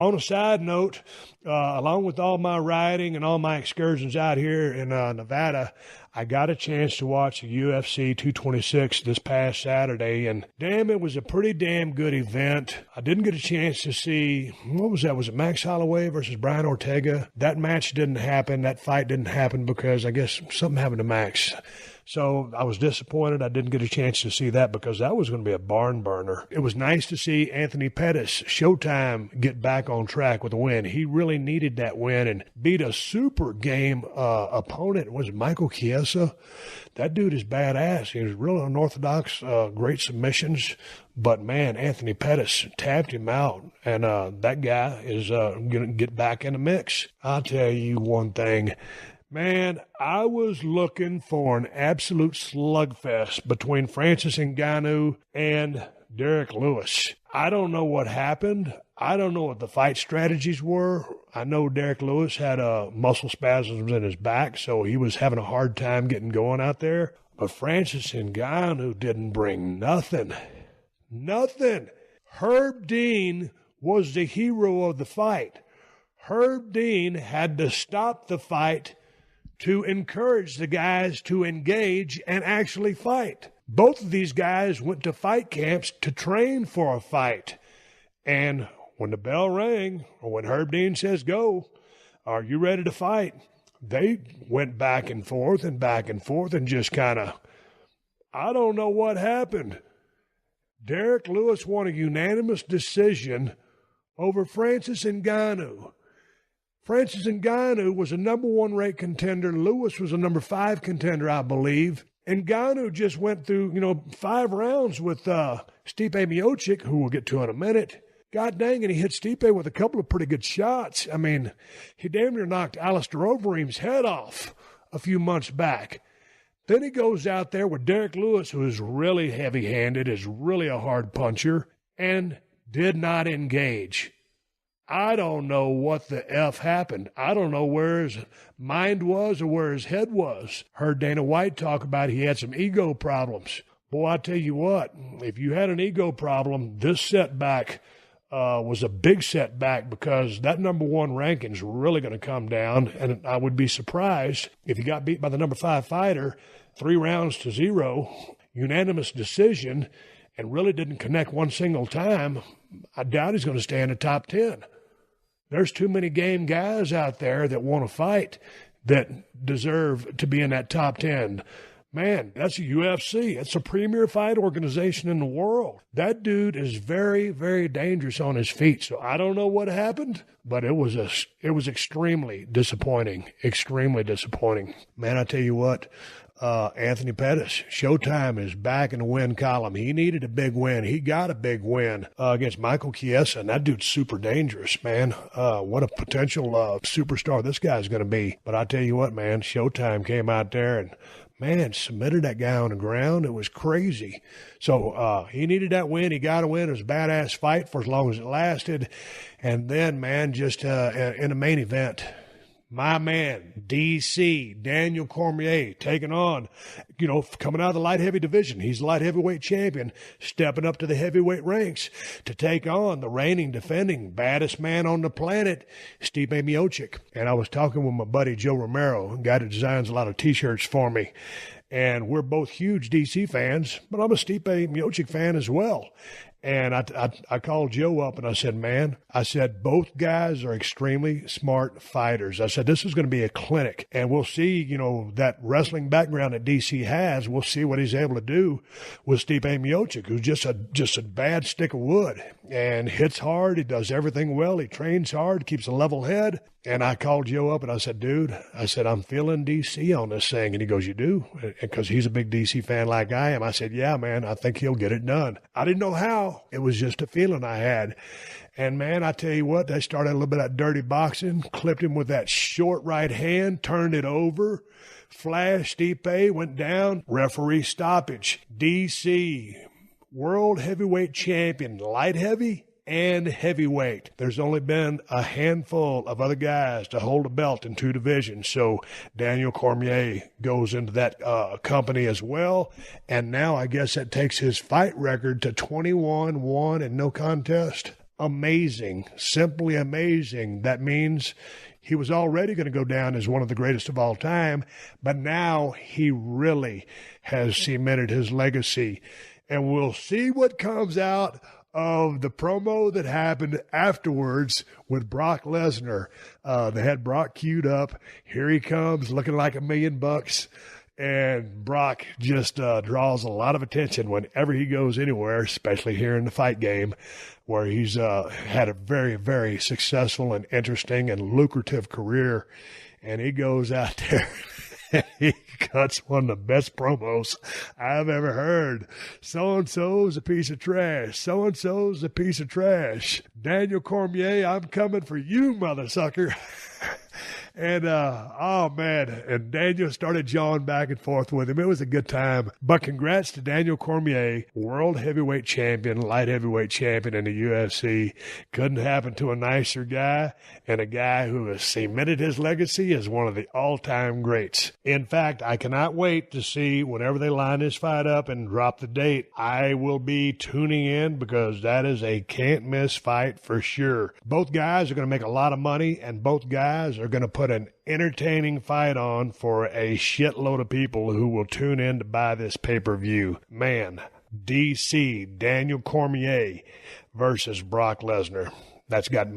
On a side note, along with all my riding and all my excursions out here in Nevada, I got a chance to watch the UFC 226 this past Saturday, and damn, it was a pretty damn good event. I didn't get a chance to see, what was that? Was it Max Holloway versus Brian Ortega? That match didn't happen. That fight didn't happen because I guess something happened to Max. So I was disappointed I didn't get a chance to see that because that was going to be a barn burner. It was nice to see Anthony Pettis, Showtime, get back on track with a win. He really needed that win and beat a super game opponent. Was it Michael Chiesa? That dude is badass. He was real unorthodox, great submissions. But, man, Anthony Pettis tapped him out, and that guy is going to get back in the mix. I'll tell you one thing. Man, I was looking for an absolute slugfest between Francis Ngannou and Derek Lewis. I don't know what happened. I don't know what the fight strategies were. I know Derek Lewis had muscle spasms in his back, so he was having a hard time getting going out there. But Francis Ngannou didn't bring nothing. Nothing. Herb Dean was the hero of the fight. Herb Dean had to stop the fight to encourage the guys to engage and actually fight. Both of these guys went to fight camps to train for a fight. And when the bell rang, or when Herb Dean says, go, are you ready to fight? They went back and forth and just kind of, I don't know what happened. Derek Lewis won a unanimous decision over Francis Ngannou. Francis Ngannou was a number 1 ranked contender. Lewis was a number 5 contender, I believe. Ngannou just went through, 5 rounds with Stipe Miocic, who we'll get to in a minute. God dang, and he hit Stipe with a couple of pretty good shots. I mean, he damn near knocked Alistair Overeem's head off a few months back. Then he goes out there with Derek Lewis, who is really heavy-handed, is really a hard puncher, and did not engage. I don't know what the F happened. I don't know where his mind was or where his head was. Heard Dana White talk about he had some ego problems. Boy, I tell you what, if you had an ego problem, this setback was a big setback because that number 1 ranking is really going to come down, and I would be surprised if he got beat by the number 5 fighter 3-0, unanimous decision, and really didn't connect one single time. I doubt he's going to stay in the top 10. There's too many game guys out there that want to fight that deserve to be in that top 10. Man, that's a UFC. It's a premier fight organization in the world. That dude is very, very dangerous on his feet. So I don't know what happened, but it was extremely disappointing. Extremely disappointing. Man, I tell you what, Anthony Pettis, Showtime is back in the win column. He needed a big win. He got a big win against Michael Chiesa, and that dude's super dangerous, man. What a potential superstar this guy's going to be. But I tell you what, man, Showtime came out there and, man, submitted that guy on the ground. It was crazy. So he needed that win. He got a win. It was a badass fight for as long as it lasted. And then, man, just in the main event, my man, DC, Daniel Cormier, taking on, coming out of the light heavy division. He's the light heavyweight champion, stepping up to the heavyweight ranks to take on the reigning, defending, baddest man on the planet, Stipe Miocic. And I was talking with my buddy Joe Romero, a guy that designs a lot of T-shirts for me. And we're both huge DC fans, but I'm a Stipe Miocic fan as well. And I called Joe up and I said, man, both guys are extremely smart fighters. I said, this is going to be a clinic, and we'll see, that wrestling background that DC has. We'll see what he's able to do with Stipe Miocic, who's just a bad stick of wood and hits hard. He does everything well. He trains hard, keeps a level head. And I called Joe up and I said, dude, I'm feeling DC on this thing. And he goes, you do? Because he's a big DC fan like I am. I said, yeah, man, I think he'll get it done. I didn't know how. It was just a feeling I had. And, man, I tell you what, they started a little bit of that dirty boxing, clipped him with that short right hand, turned it over, flashed Stipe, went down, referee stoppage. DC, world heavyweight champion, light heavy and heavyweight. There's only been a handful of other guys to hold a belt in 2 divisions. So Daniel Cormier goes into that company as well. And now I guess that takes his fight record to 21-1 and no contest. amazing, simply amazing. That means he was already going to go down as one of the greatest of all time, but now he really has cemented his legacy. And we'll see what comes out of the promo that happened afterwards with Brock Lesnar. They had Brock queued up. Here he comes, looking like $1 million. And Brock just draws a lot of attention whenever he goes anywhere, especially here in the fight game, where he's had a very, very successful and interesting and lucrative career. And he goes out there and he cuts one of the best promos I've ever heard. So-and-so's a piece of trash. So-and-so's a piece of trash. Daniel Cormier, I'm coming for you, mother sucker. And, oh man, and Daniel started jawing back and forth with him. It was a good time. But congrats to Daniel Cormier, world heavyweight champion, light heavyweight champion in the UFC. Couldn't happen to a nicer guy, and a guy who has cemented his legacy as one of the all-time greats. In fact, I cannot wait to see whenever they line this fight up and drop the date. I will be tuning in because that is a can't-miss fight for sure. Both guys are going to make a lot of money, and both guys are going to put an entertaining fight on for a shitload of people who will tune in to buy this pay-per-view. Man, DC, Daniel Cormier versus Brock Lesnar. That's got